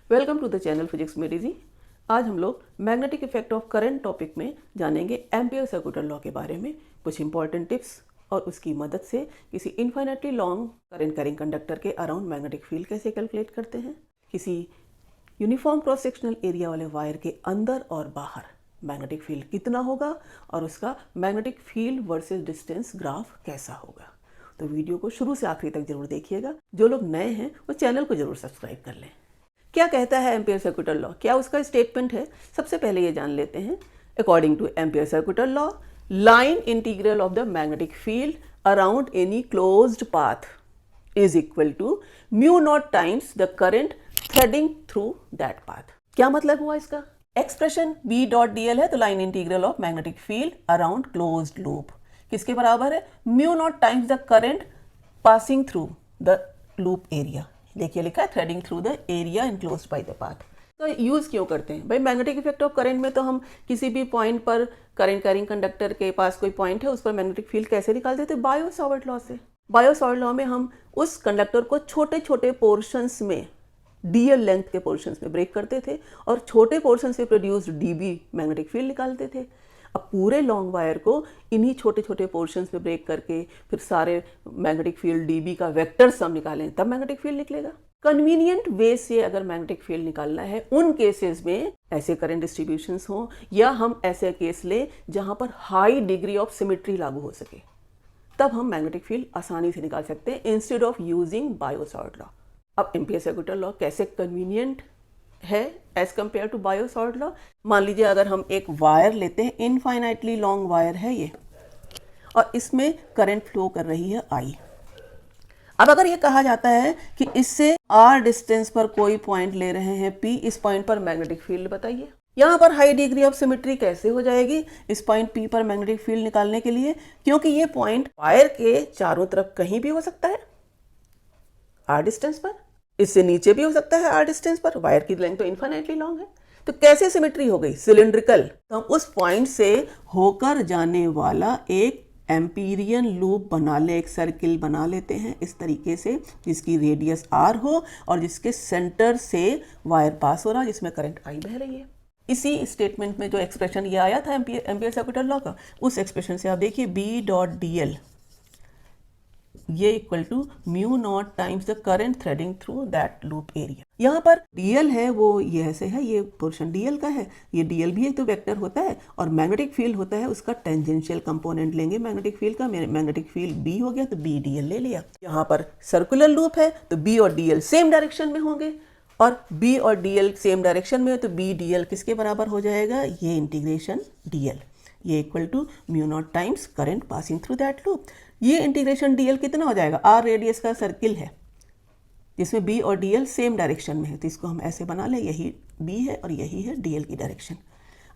Welcome to the channel physics में DG. आज हम लोग magnetic effect of current topic में जानेंगे एम्पियर सर्कुलर लॉ के बारे में, कुछ इंपॉर्टेंट टिप्स और उसकी मदद से किसी infinitely long current carrying conductor के अराउंड मैग्नेटिक फील्ड कैसे कैलकुलेट करते हैं, किसी यूनिफॉर्म क्रॉस सेक्शनल एरिया वाले वायर के अंदर और बाहर मैग्नेटिक फील्ड कितना होगा और उसका magnetic field versus distance graph कैसा होगा। तो वीडियो को शुरू से आखिरी तक जरूर देखिएगा। जो लोग नए हैं वो चैनल को जरूर सब्सक्राइब कर लें। क्या कहता है एम्पियर सर्कुलर लॉ, क्या उसका स्टेटमेंट है, सबसे पहले ये जान लेते हैं। According to Ampere circular law, line integral of the magnetic field around any closed path is equal to mu naught times the current threading through that path. क्या मतलब हुआ इसका? एक्सप्रेशन B डॉट dl है तो line integral of magnetic field around closed loop किसके बराबर है? Mu naught times the current passing through the loop area. देखिए लिखा है threading through the area enclosed by the path. तो यूज क्यों करते हैं भाई? मैग्नेटिक इफेक्ट ऑफ करंट में तो हम किसी भी पॉइंट पर करंट कैरिंग कंडक्टर के पास कोई पॉइंट है उस पर मैग्नेटिक फील्ड कैसे निकाल देते? बायो सावर्ट लॉ से। बायो सावर्ट लॉ में हम उस कंडक्टर को छोटे छोटे पोर्शंस में डीएल लेंथ के पोर्शंस में ब्रेक करते थे और छोटे पोर्शन से प्रोड्यूस्ड डीबी मैग्नेटिक फील्ड निकालते थे। अब पूरे लॉन्ग वायर को इन्हीं छोटे छोटे पोर्शंस में ब्रेक करके फिर सारे मैग्नेटिक फील्ड डीबी का वेक्टर सम निकालें तब मैग्नेटिक फील्ड निकलेगा। कन्वीनियंट वे से अगर मैग्नेटिक फील्ड निकालना है उन केसेस में ऐसे करंट डिस्ट्रीब्यूशंस हो या हम ऐसे केस लें जहां पर हाई डिग्री ऑफ सिमेट्री लागू हो सके, तब हम मैग्नेटिक फील्ड आसानी से निकाल सकते हैं instead of using Biot Savart law. अब एम्पियर सर्कुलर लॉ कैसे कन्वीनियंट है as compare to Biot Savart law? मान लीजिए अगर हम एक वायर लेते हैं, इनफाइनाइटली लॉन्ग वायर है ये और इसमें करंट फ्लो कर रही है I। अब अगर ये कहा जाता है कि इससे R डिस्टेंस पर कोई पॉइंट ले रहे हैं P, इस पॉइंट पर मैग्नेटिक फील्ड बताइए। यहाँ पर हाई डिग्री ऑफ सिमेट्री कैसे हो जाएगी इस पॉइंट P पर मैग्नेटिक फील्ड निकालने के लिए? क्योंकि ये पॉइंट वायर के चारों तरफ कहीं भी हो सकता है R डिस्टेंस पर, इससे नीचे भी हो सकता है R डिस्टेंस पर, वायर की लेंथ तो इनफाइनाइटली लॉन्ग है। तो कैसे सिमेट्री हो गई? सिलिंड्रिकल। तो हम उस पॉइंट से होकर जाने वाला एक एम्पीरियन लूप बना ले, एक सर्किल बना लेते हैं इस तरीके से जिसकी रेडियस R हो और जिसके सेंटर से वायर पास हो रहा है जिसमें करंट I बह रही है। इसी स्टेटमेंट में जो एक्सप्रेशन ये आया था एम्पियर सर्कुलर लॉ का, उस एक्सप्रेशन से आप देखिए B डॉट dl ये equal to mu naught times the current threading through that loop area. यहाँ पर dl है वो ये ऐसे है, ये पोर्शन dl का है, ये dl भी एक तो वेक्टर होता है और मैग्नेटिक फील्ड होता है उसका टेंजेंशियल कंपोनेंट लेंगे मैग्नेटिक फील्ड का। मैग्नेटिक फील्ड B हो गया तो B dl ले लिया। यहाँ पर सर्कुलर लूप है तो B और dl सेम डायरेक्शन में होंगे और B और dl सेम डायरेक्शन में है तो B dl किसके बराबर हो जाएगा? ये इंटीग्रेशन dl ये equal to mu naught times current passing through that loop. ये इंटीग्रेशन dl कितना हो जाएगा? R रेडियस का सर्किल है जिसमें B और dl सेम डायरेक्शन में है तो इसको हम ऐसे बना लें, यही B है और यही है dl की डायरेक्शन।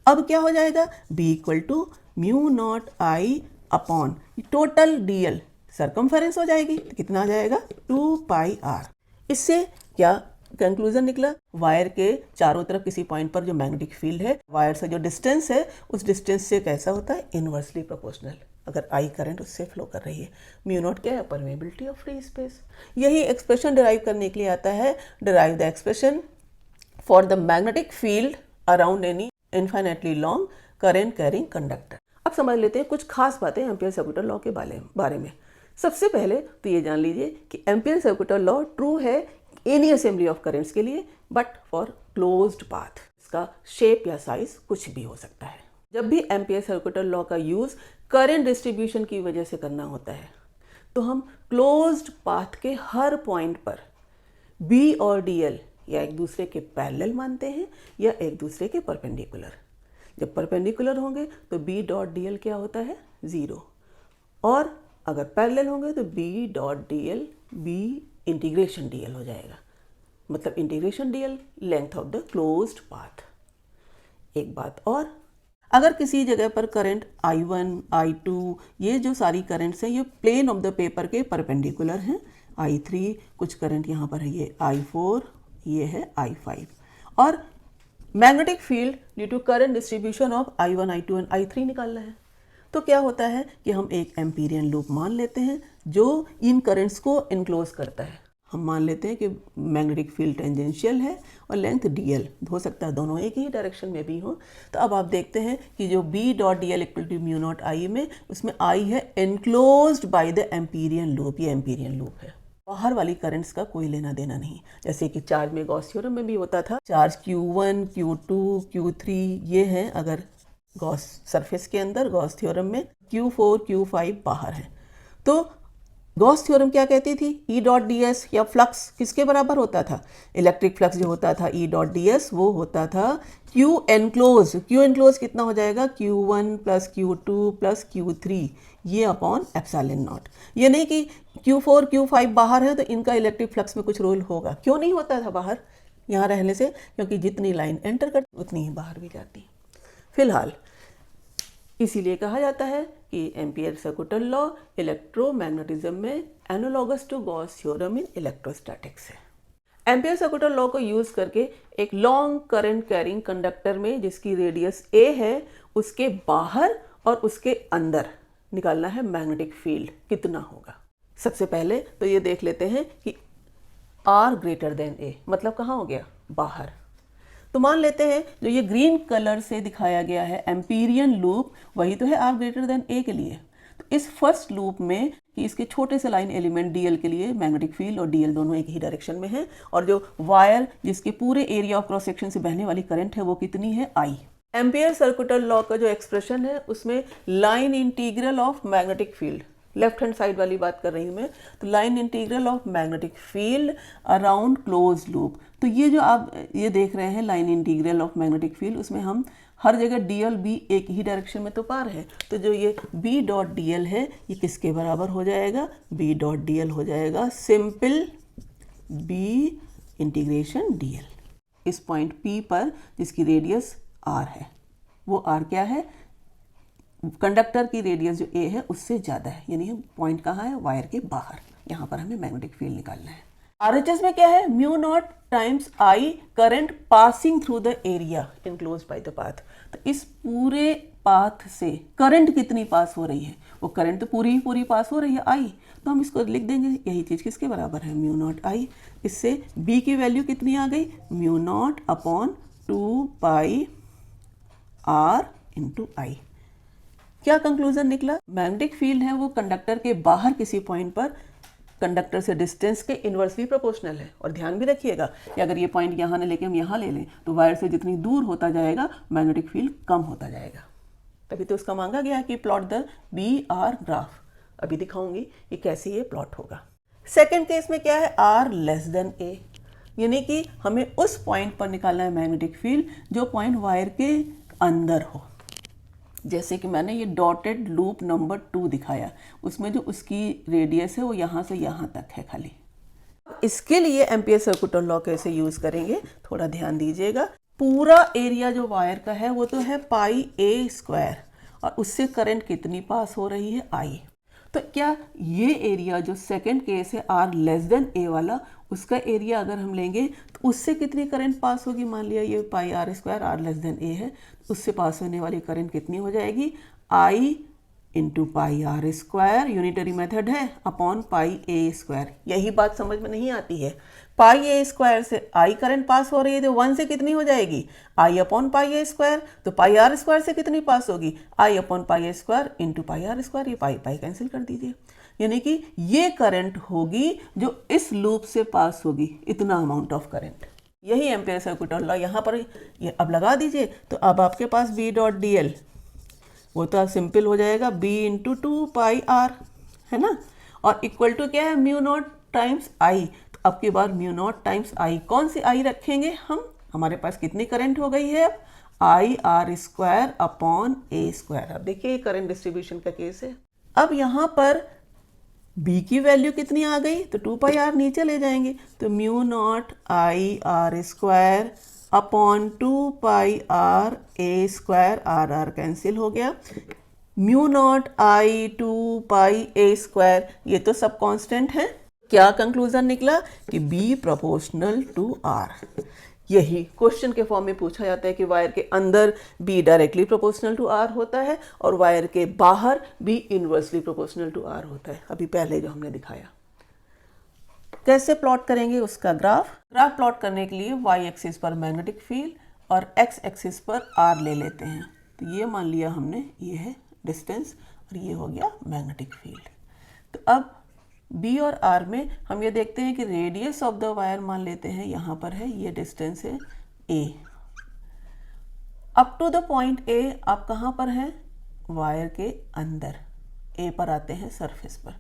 अब क्या हो जाएगा? B equal to mu naught I upon total dl circumference हो जाएगी तो कितना आ जाएगा? 2 पाई r। इससे क्या कंक्लूजन निकला? वायर के चारों तरफ किसी पॉइंट पर जो मैग्नेटिक फील्ड है वायर से जो डिस्टेंस है उस डिस्टेंस से कैसा होता है? Inversely proportional. अगर I करंट उससे फ्लो कर रही है। म्यू नॉट क्या है? Permeability of free space. यही एक्सप्रेशन डिराइव करने के लिए आता है, derive the expression for the magnetic field around any infinitely long current carrying conductor. अब समझ लेते हैं कुछ खास बातें एम्पियर सर्कुलर लॉ के बारे में। सबसे पहले तो ये जान लीजिए कि एम्पियर सर्कुलर लॉ ट्रू है एनी असेंबली ऑफ करेंट्स के लिए बट फॉर क्लोज्ड पाथ। इसका शेप या साइज कुछ भी हो सकता है। जब भी एम्पियर सर्कुलर लॉ का यूज करंट डिस्ट्रीब्यूशन की वजह से करना होता है तो हम क्लोज्ड पाथ के हर पॉइंट पर B और dl या एक दूसरे के पैरेलल मानते हैं या एक दूसरे के परपेंडिकुलर। जब परपेंडिकुलर होंगे तो B डॉट dl क्या होता है? 0 और अगर पैरेलल होंगे तो B dot dl B integration dl हो जाएगा, मतलब integration dl length of the closed path. एक बात और, अगर किसी जगह पर करंट I1, I2 ये जो सारी करंट्स हैं ये प्लेन ऑफ द पेपर के परपेंडिकुलर हैं, I3 कुछ करंट यहाँ पर है, ये I4 ये है I5 और magnetic field due to current distribution of I1, I2 and I3 निकालना है तो क्या होता है कि हम एक एम्पीरियन लूप मान लेते हैं जो इन करंट्स को इनक्लोज करता है। हम मान लेते हैं कि मैग्नेटिक फील्ड टेंजेंशियल है और लेंथ dl, हो सकता है दोनों एक ही डायरेक्शन में भी हो। तो अब आप देखते हैं कि जो B dot d l equal to mu naught I में, उसमें I है enclosed by the Amperian loop, ये एम्पीरियन लूप है, बाहर वाली करंट्स का कोई लेना देना नहीं। जैसे कि चार्ज में गॉस थ्योरम में भी होता था, चार्ज Q1, Q2, Q3 ये हैं अगर गॉस सरफेस के अंदर, गॉस थ्योरम में Q4, Q5 बाहर है। तो गॉस थ्योरम क्या कहती थी, ई डॉट डी एस या फ्लक्स किसके बराबर होता था, इलेक्ट्रिक फ्लक्स जो होता था ई डॉट डी एस वो होता था क्यू एनक्लोज। क्यू एनक्लोज कितना हो जाएगा, Q1 plus Q2 plus Q3 ये अपॉन एप्सिलॉन नॉट। ये नहीं कि Q4 Q5 बाहर है तो इनका इलेक्ट्रिक फ्लक्स में कुछ रोल होगा, क्यों नहीं होता था बाहर यहाँ रहने से, क्योंकि जितनी लाइन एंटर करती उतनी ही बाहर भी जाती। फिलहाल इसीलिए कहा जाता है कि एम्पियर सर्कुटल लॉ इलेक्ट्रोमैग्नेटिज्म में analogous to Gauss theorem in electrostatics है। एम्पियर सर्कुटल लॉ को यूज़ करके एक लॉन्ग करंट कैरिंग कंडक्टर में जिसकी रेडियस a है, उसके बाहर और उसके अंदर निकालना है मैग्नेटिक फील्ड कितना होगा। सबसे पहले तो ये देख लेते हैं कि r ग्रेटर देन a मतलब कहाँ हो गया, बाहर। तो मान लेते हैं जो ये ग्रीन कलर से दिखाया गया है एम्पीरियन लूप, वही तो है r ग्रेटर देन a के लिए। तो इस फर्स्ट लूप में कि इसके छोटे से लाइन एलिमेंट dl के लिए मैग्नेटिक फील्ड और dl दोनों एक ही डायरेक्शन में है, और जो वायर जिसके पूरे एरिया ऑफ क्रॉस सेक्शन से बहने वाली करंट है वो कितनी है, I। एम्पियर सर्कुटल लॉ का जो एक्सप्रेशन है उसमें line integral of magnetic field, left hand side वाली बात कर रही हूँ मैं, तो line integral of magnetic field around close loop. तो ये जो आप ये देख रहे हैं line integral of magnetic field, उसमें हम हर जगह dl b एक ही डायरेक्शन में तो पार है, तो जो ये b डॉट dl है ये किसके बराबर हो जाएगा, b डॉट dl हो जाएगा सिंपल b इंटीग्रेशन dl। इस पॉइंट p पर जिसकी रेडियस r है, वो r क्या है, कंडक्टर की रेडियस जो a है उससे ज़्यादा है, यानी पॉइंट कहाँ है, वायर के बाहर। यहाँ पर हमें मैग्नेटिक फील्ड निकालना है। RHS में क्या है, mu naught times I current passing through the area enclosed by the path. तो इस पूरे पाथ से करंट कितनी पास हो रही है, वो करंट तो पूरी पास हो रही है I, तो हम इसको लिख देंगे यही चीज़ किसके बराबर है, म्यू नॉट I। इससे B की वैल्यू कितनी आ गई, mu naught upon 2 pi R into I। क्या कंक्लूजन निकला, मैग्नेटिक फील्ड है वो कंडक्टर के बाहर किसी पॉइंट पर कंडक्टर से डिस्टेंस के इन्वर्सली प्रोपोर्शनल है। और ध्यान भी रखिएगा कि अगर ये पॉइंट यहाँ न लेके हम यहाँ ले लें तो वायर से जितनी दूर होता जाएगा मैग्नेटिक फील्ड कम होता जाएगा। तभी तो उसका मांगा गया कि प्लॉट द BR ग्राफ। अभी दिखाऊंगी कि कैसे ये प्लॉट होगा। सेकेंड केस में क्या है, R लेस देन A, यानी कि हमें उस पॉइंट पर निकालना है मैग्नेटिक फील्ड जो पॉइंट वायर के अंदर हो। जैसे कि मैंने ये डॉटेड लूप नंबर 2 दिखाया, उसमें जो उसकी रेडियस है वो यहाँ से यहाँ तक है खाली। इसके लिए एम्पियर सर्कुटल लॉ कैसे यूज़ करेंगे, थोड़ा ध्यान दीजिएगा। पूरा एरिया जो वायर का है वो तो है पाई a स्क्वायर, और उससे करंट कितनी पास हो रही है, I। तो क्या ये एरिया जो सेकेंड केस है R लेस देन A वाला, उसका एरिया अगर हम लेंगे तो उससे कितनी करंट पास होगी, मान लिया ये पाई R square R less than A है, उससे पास होने वाली करंट कितनी हो जाएगी, I into pi R square, unitary method है, अपॉन पाई A स्क्वायर। यही बात समझ में नहीं आती है, पाई A स्क्वायर से I करंट पास हो रही है तो 1 से कितनी हो जाएगी, I upon pi A square. तो पाई R स्क्वायर से कितनी पास होगी, I upon pi A square into pi R square. ये पाई पाई कैंसिल कर दीजिए, यानी कि ये करंट होगी जो इस लूप से पास होगी, इतना अमाउंट ऑफ करंट। यही एम्पियर सर्कुटल लॉ यहाँ पर ये अब लगा दीजिए, तो अब आपके पास B डॉट dl वो तो सिंपल हो जाएगा B इंटू 2 पाई R, है ना, और इक्वल टू क्या है, म्यू नॉट टाइम्स I। तो अब की बार म्यू नॉट टाइम्स I, कौन सी I रखेंगे हम, हमारे पास कितनी करंट हो गई है अब, I R square upon A square. अब देखिए करंट डिस्ट्रीब्यूशन का केस है। अब यहाँ पर B की वैल्यू कितनी आ गई, तो 2 पाई R नीचे ले जाएंगे, तो mu naught I R square upon 2 pi R A square, R cancel हो गया, mu naught I 2 pi A square, ये तो सब कांस्टेंट है। क्या कंक्लूजन निकला कि B प्रोपोर्शनल टू R। यही क्वेश्चन के फॉर्म में पूछा जाता है कि वायर के अंदर B directly proportional to R होता है और वायर के बाहर B inversely proportional to R होता है, अभी पहले जो हमने दिखाया। कैसे प्लॉट करेंगे उसका ग्राफ प्लॉट करने के लिए वाई एक्सिस पर मैग्नेटिक फील्ड और एक्स एक्सिस पर आर ले लेते हैं। तो ये मान लिया हमने, ये है डिस्टेंस और ये हो गया मैग्नेटिक फील्ड। तो अब बी और आर में हम ये देखते हैं कि रेडियस ऑफ द वायर मान लेते हैं यहाँ पर है, ये डिस्टेंस है A. Up to the point A आप कहाँ पर हैं, वायर के अंदर, ए पर आते हैं सरफेस पर।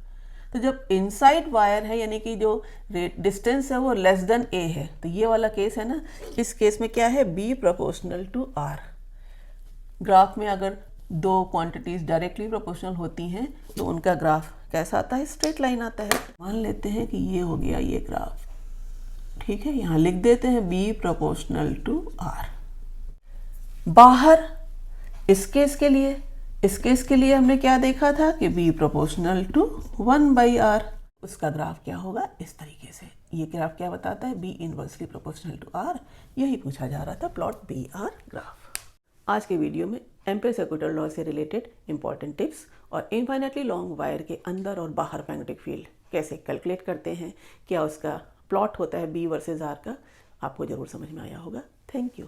तो जब इनसाइड वायर है यानी कि जो डिस्टेंस है वो लेस देन ए है, तो ये वाला केस है ना, इस केस में क्या है, B proportional to R. Graph में अगर दो क्वांटिटीज डायरेक्टली प्रोपोर्शनल होती हैं तो उनका ग्राफ कैसा आता है, स्ट्रेट लाइन आता है। मान लेते हैं कि ये हो गया ये ग्राफ, ठीक है, यहाँ लिख देते हैं बी प्रोपोर्शनल टू आर। बाहर इस केस के लिए हमने क्या देखा था कि b प्रोपोर्शनल टू 1/r, उसका ग्राफ क्या होगा, इस तरीके से। ये ग्राफ क्या बताता है, b inversely proportional to r, यही पूछा जा रहा था, प्लॉट b/r ग्राफ। आज के वीडियो में एम्पियर्स इक्वेटर लॉ से रिलेटेड इंपॉर्टेंट टिप्स और इनफाइनाइटली लॉन्ग वायर के अंदर और बाहर मैग्नेटिक फील्ड कैसे कैलकुलेट करते हैं, क्या उसका प्लॉट होता है b वर्सेस r का, आपको ज़रूर समझ में आया होगा। Thank you.